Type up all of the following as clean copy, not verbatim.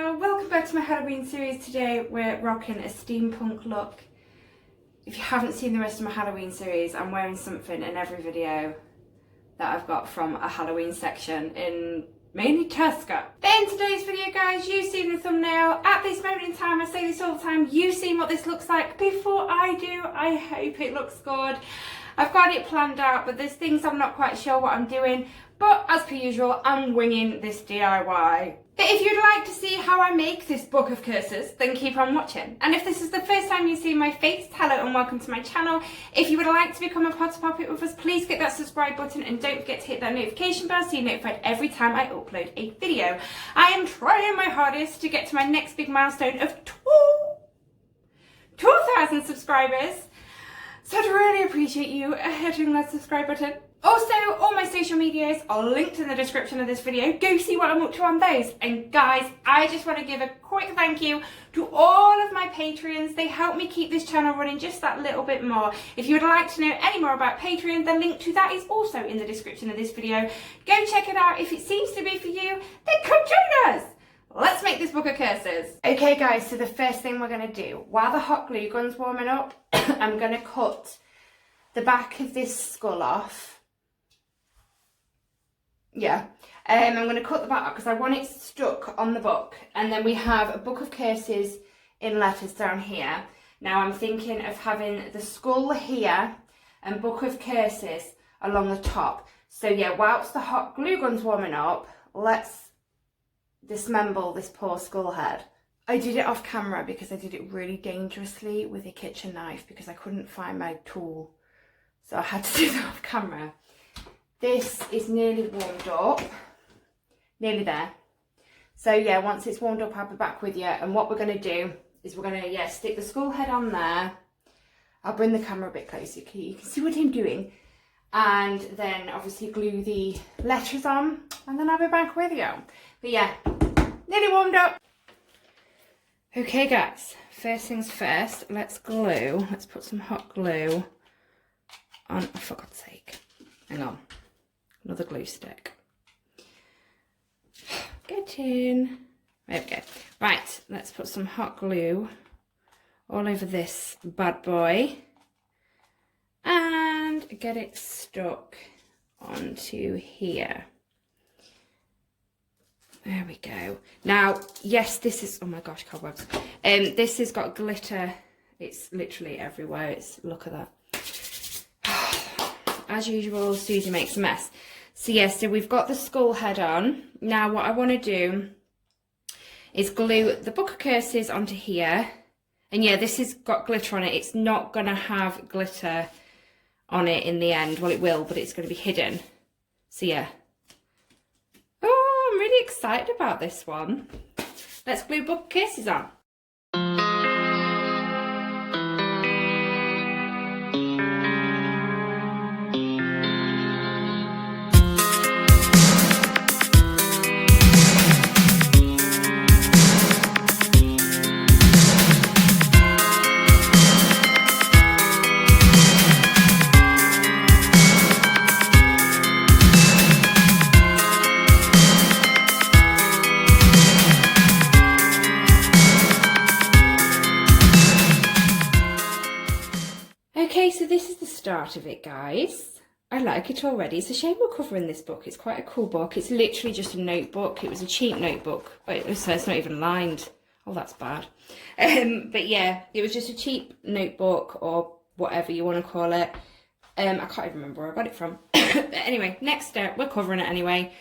channel, welcome back to my Halloween series. Today we're rocking a steampunk look. If you haven't seen the rest of my Halloween series, I'm wearing something in every video that I've got from a Halloween section in mainly Tesco. But in today's video guys, you've seen the thumbnail. At this moment in time, I say this all the time, you've seen what this looks like before I do. I hope it looks good. I've got it planned out, but there's things I'm not quite sure what I'm doing. But as per usual, I'm winging this DIY. But if you'd like to see how I make this book of curses, then keep on watching. And if this is the first time you've seen my face, hello and welcome to my channel. If you would like to become a part of Poppet with us, please hit that subscribe button and don't forget to hit that notification bell so you're notified every time I upload a video. I am trying my hardest to get to my next big milestone of 2,000 subscribers. So I'd really appreciate you hitting that subscribe button. Also, all my social medias are linked in the description of this video. Go see what I'm up to on those. And guys, I just want to give a quick thank you to all of my Patreons. They help me keep this channel running just that little bit more. If you would like to know any more about Patreon, the link to that is also in the description of this video. Go check it out. If it seems to be for you, then come join us. Let's make this book of curses. Okay guys, so the first thing we're going to do, while the hot glue gun's warming up, I'm going to cut the back of this skull off. Yeah, I'm going to cut the back because I want it stuck on the book. And then we have a book of curses in letters down here. Now I'm thinking of having the skull here and book of curses along the top. So yeah, whilst the hot glue gun's warming up, let's dismember this poor skull head. I did it off camera because I did it really dangerously with a kitchen knife because I couldn't find my tool. So I had to do that off camera. This is nearly warmed up, nearly there. So yeah, once it's warmed up, I'll be back with you. And what we're going to do is we're going to, stick the skull head on there. I'll bring the camera a bit closer, so you can see what I'm doing. And then obviously glue the letters on, and then I'll be back with you. But yeah, nearly warmed up. Okay guys, first things first, let's put some hot glue on, oh, for God's sake, hang on. Another glue stick. Get in. There we go. Right, let's put some hot glue all over this bad boy and get it stuck onto here. There we go. Now, yes, this is, oh my gosh, cobwebs. This has got glitter. It's literally everywhere. Look at that. As usual, Susie makes a mess. So yes, so we've got the skull head on. Now what I want to do is glue the book of curses onto here. And yeah, this has got glitter on it. It's not going to have glitter on it in the end. Well, it will, but it's going to be hidden. So yeah. Oh, I'm really excited about this one. Let's glue book of curses on. Okay, so this is the start of it, guys. I like it already. It's a shame we're covering this book. It's quite a cool book. It's literally just a notebook. It was a cheap notebook. So it's not even lined. Oh, that's bad. But yeah, it was just a cheap notebook or whatever you want to call it. I can't even remember where I got it from. But anyway, next step, we're covering it anyway.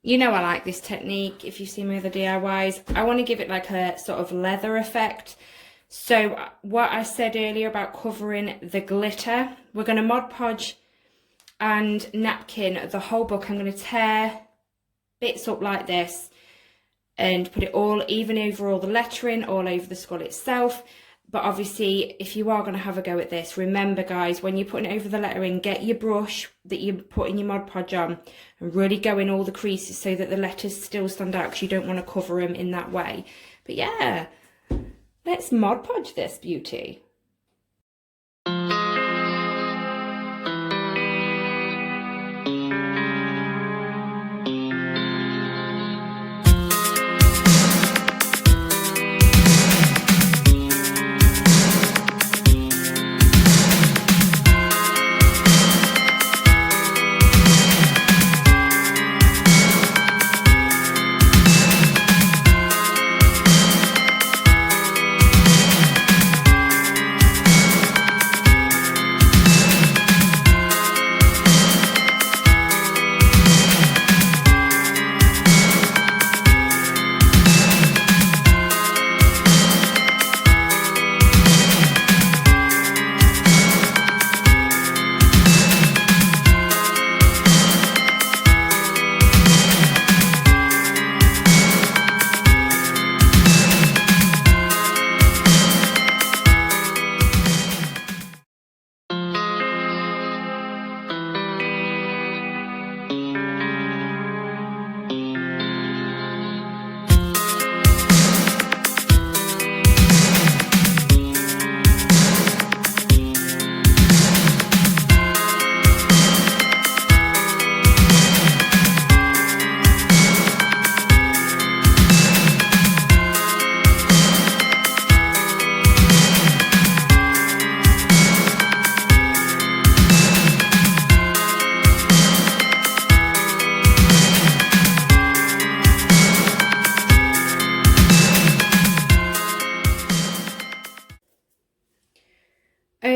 You know I like this technique. If you've seen my other DIYs, I want to give it like a sort of leather effect. So what I said earlier about covering the glitter, we're going to Mod Podge and napkin the whole book. I'm going to tear bits up like this and put it all even over all the lettering, all over the skull itself. But obviously, if you are going to have a go at this, remember guys, when you're putting it over the lettering, get your brush that you're putting your Mod Podge on and really go in all the creases so that the letters still stand out because you don't want to cover them in that way. But yeah. Let's Mod Podge this beauty.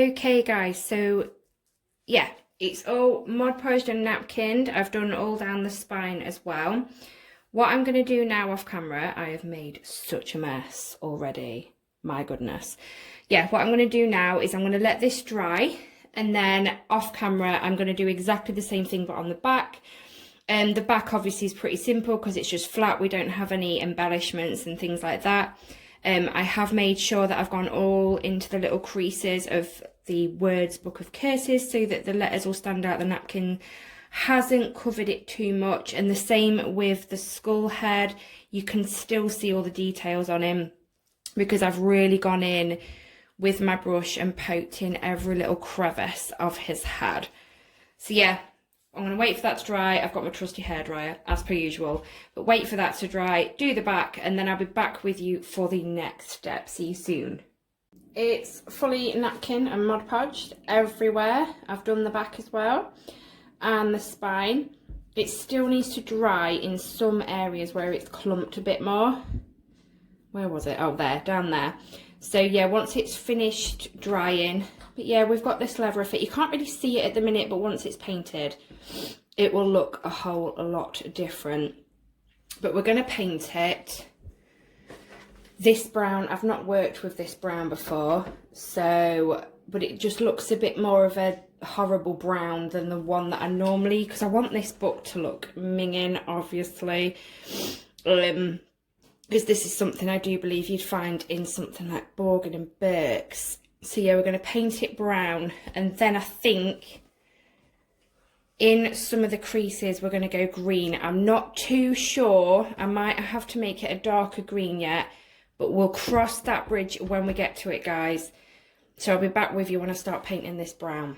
Okay guys, so yeah, it's all Mod Podged and napkined. I've done all down the spine as well. What I'm going to do now off camera, I have made such a mess already. My goodness. Yeah, what I'm going to do now is I'm going to let this dry, and then off camera I'm going to do exactly the same thing but on the back. The back obviously is pretty simple because it's just flat. We don't have any embellishments and things like that. I have made sure that I've gone all into the little creases of the words book of curses so that the letters will stand out. The napkin hasn't covered it too much, and the same with the skull head. You can still see all the details on him because I've really gone in with my brush and poked in every little crevice of his head. So yeah, I'm going to wait for that to dry. I've got my trusty hairdryer as per usual, but wait for that to dry, do the back, and then I'll be back with you for the next step. See you soon. It's fully napkin and Mod Podged everywhere. I've done the back as well and the spine. It still needs to dry in some areas where it's clumped a bit more. Where was it? Oh, there, down there. So yeah, once it's finished drying, but yeah, we've got this leather effect. You can't really see it at the minute, but once it's painted, it will look a whole lot different. But we're going to paint it this brown. I've not worked with this brown before, so, but it just looks a bit more of a horrible brown than the one that I normally, because I want this book to look minging, obviously. Because this is something I do believe you'd find in something like Borgin and Burkes. So yeah, we're going to paint it brown, and then I think in some of the creases we're going to go green. I'm not too sure. I might have to make it a darker green yet, but we'll cross that bridge when we get to it, guys. So I'll be back with you when I start painting this brown.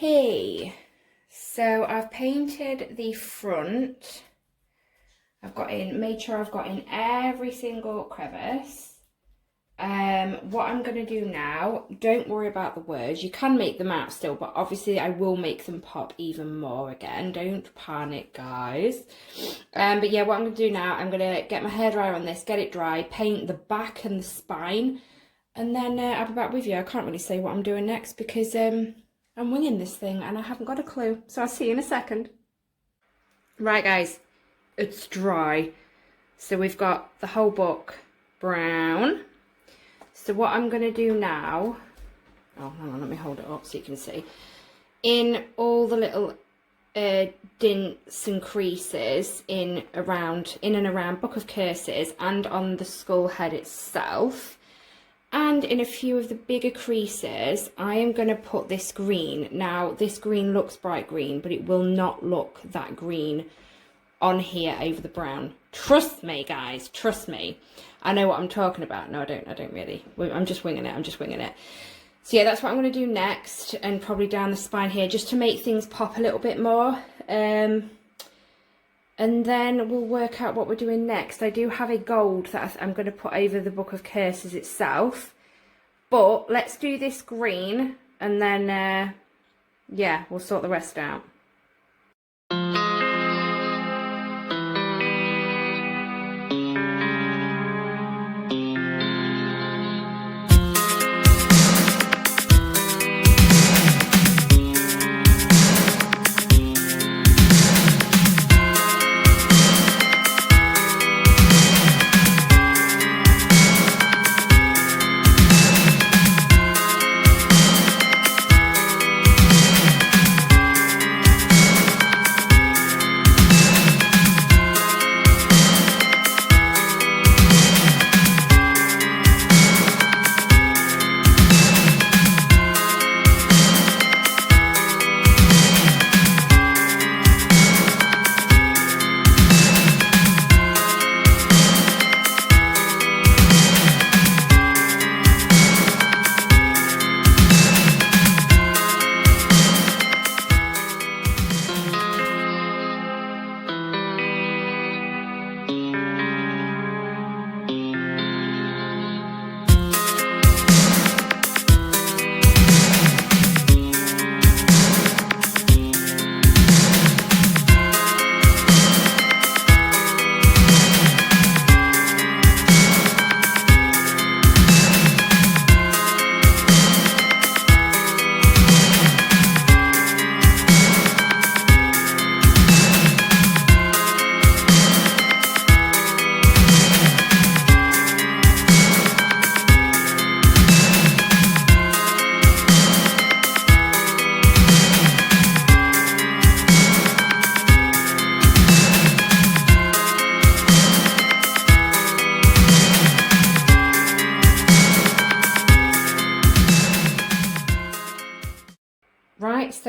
Okay, so I've painted the front. I've made sure I've got in every single crevice. What I'm going to do now, don't worry about the words. You can make them out still, but obviously I will make them pop even more again. Don't panic, guys. But yeah, what I'm going to do now, I'm going to get my hairdryer on this, get it dry, paint the back and the spine, and then I'll be back with you. I can't really say what I'm doing next because I'm winging this thing and I haven't got a clue. So I'll see you in a second. Right, guys, it's dry. So we've got the whole book brown. So what I'm going to do now, oh, hang on, let me hold it up so you can see. In all the little dints and creases in and around Book of Curses and on the skull head itself, and in a few of the bigger creases, I am going to put this green. Now, this green looks bright green, but it will not look that green on here over the brown. Trust me, guys, trust me. I know what I'm talking about. No, I don't really. I'm just winging it. So yeah, that's what I'm going to do next, and probably down the spine here, just to make things pop a little bit more. And then we'll work out what we're doing next. I do have a gold that I'm going to put over the Book of Curses itself. But let's do this green, and then, yeah, we'll sort the rest out.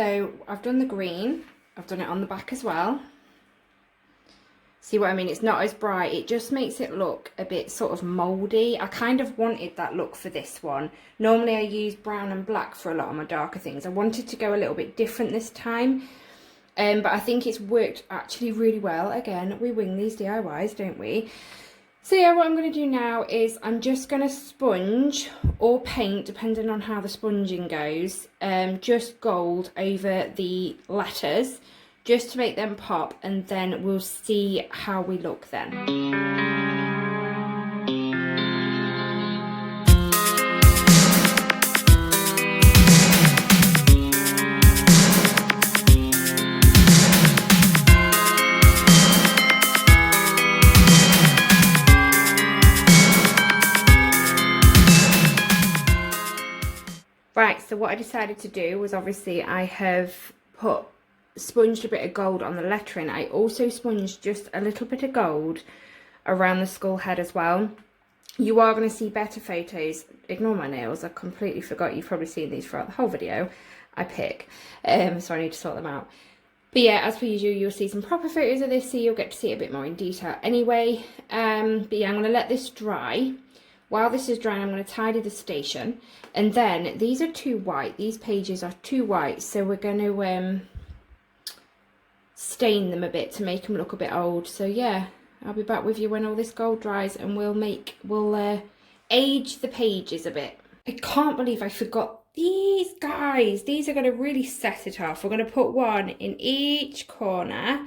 So I've done the green, I've done it on the back as well. See what I mean? It's not as bright. It just makes it look a bit sort of mouldy. I kind of wanted that look for this one. Normally I use brown and black for a lot of my darker things. I wanted to go a little bit different this time. But I think it's worked actually really well. Again, we wing these DIYs, don't we? So yeah, what I'm going to do now is I'm just going to sponge or paint, depending on how the sponging goes, just gold over the letters, just to make them pop, and then we'll see how we look then. Right, so what I decided to do was, obviously I have sponged a bit of gold on the lettering. I also sponged just a little bit of gold around the skull head as well. You are going to see better photos. Ignore my nails, I completely forgot. You've probably seen these throughout the whole video. I pick, so I need to sort them out. But yeah, as per usual, you'll see some proper photos of this, so you'll get to see it a bit more in detail anyway. But yeah, I'm going to let this dry. While this is drying, I'm going to tidy the station. And then, these are too white. These pages are too white, so we're going to stain them a bit to make them look a bit old. So yeah, I'll be back with you when all this gold dries, and we'll age the pages a bit. I can't believe I forgot these guys. These are going to really set it off. We're going to put one in each corner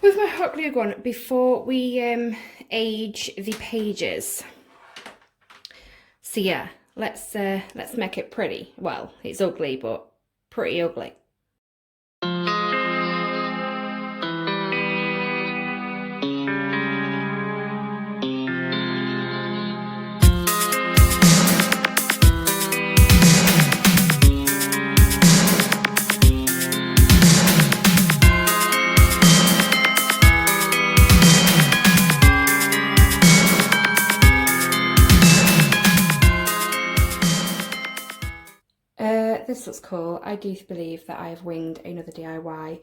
with my hot glue gun before we age the pages. So yeah, let's make it pretty. Well, it's ugly, but pretty ugly. This looks cool. I do believe that I have winged another DIY.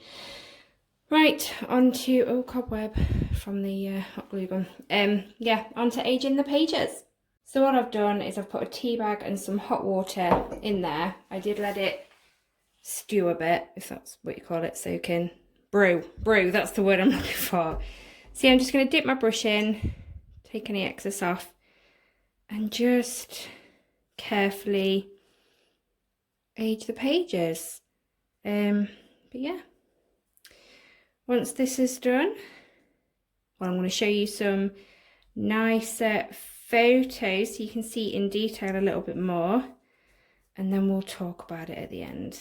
Right, onto, oh, cobweb from the hot glue gun. Yeah, onto aging the pages. So what I've done is I've put a tea bag and some hot water in there. I did let it stew a bit, if that's what you call it, soak in. Brew, that's the word I'm looking for. See, I'm just going to dip my brush in, take any excess off, and just carefully age the pages. But yeah, once this is done, well, I'm going to show you some nice photos so you can see in detail a little bit more, and then we'll talk about it at the end.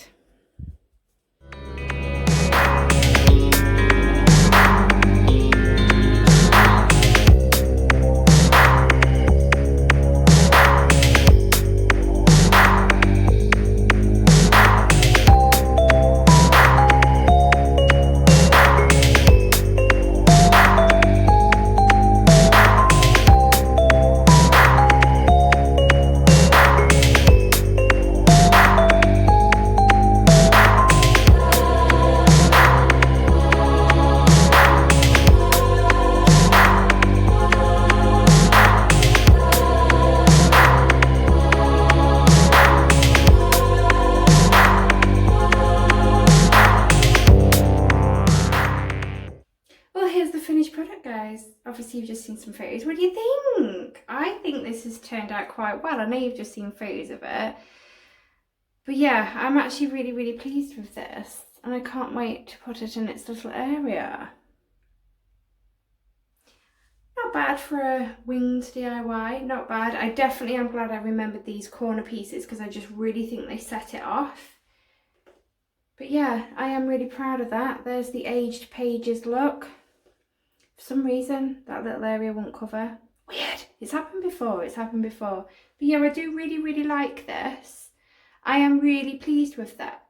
Obviously you've just seen some photos. What do you think? I think this has turned out quite well. I know you've just seen photos of it, but yeah, I'm actually really pleased with this, and I can't wait to put it in its little area. Not bad for a winged DIY, not bad. I definitely am glad I remembered these corner pieces, because I just really think they set it off. But yeah, I am really proud of that. There's the aged pages look. For some reason, that little area won't cover. Weird. It's happened before. But yeah, I do really like this. I am really pleased with that.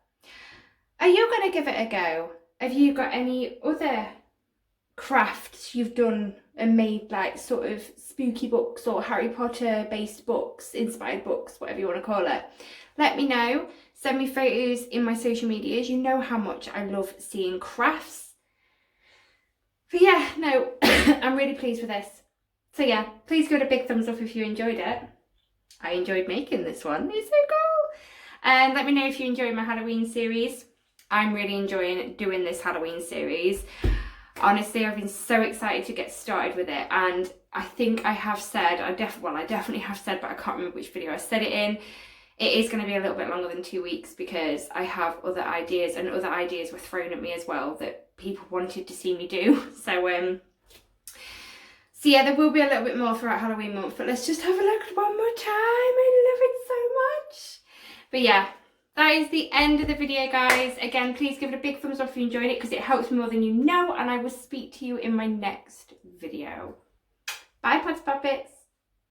Are you going to give it a go? Have you got any other crafts you've done and made, like sort of spooky books or Harry Potter based books, inspired books, whatever you want to call it? Let me know. Send me photos in my social medias. You know how much I love seeing crafts. But yeah, no, I'm really pleased with this. So yeah, please give it a big thumbs up if you enjoyed it. I enjoyed making this one. It's so cool. And let me know if you enjoyed my Halloween series. I'm really enjoying doing this Halloween series. Honestly, I've been so excited to get started with it, and I think I have said, I definitely have said, but I can't remember which video I said it in. It is going to be a little bit longer than 2 weeks because I have other ideas, and other ideas were thrown at me as well that people wanted to see me do. So yeah, there will be a little bit more throughout Halloween month, but let's just have a look one more time. I love it so much. But yeah, that is the end of the video, guys. Again, please give it a big thumbs up if you enjoyed it because it helps me more than you know, and I will speak to you in my next video. Bye, Pods Puppets.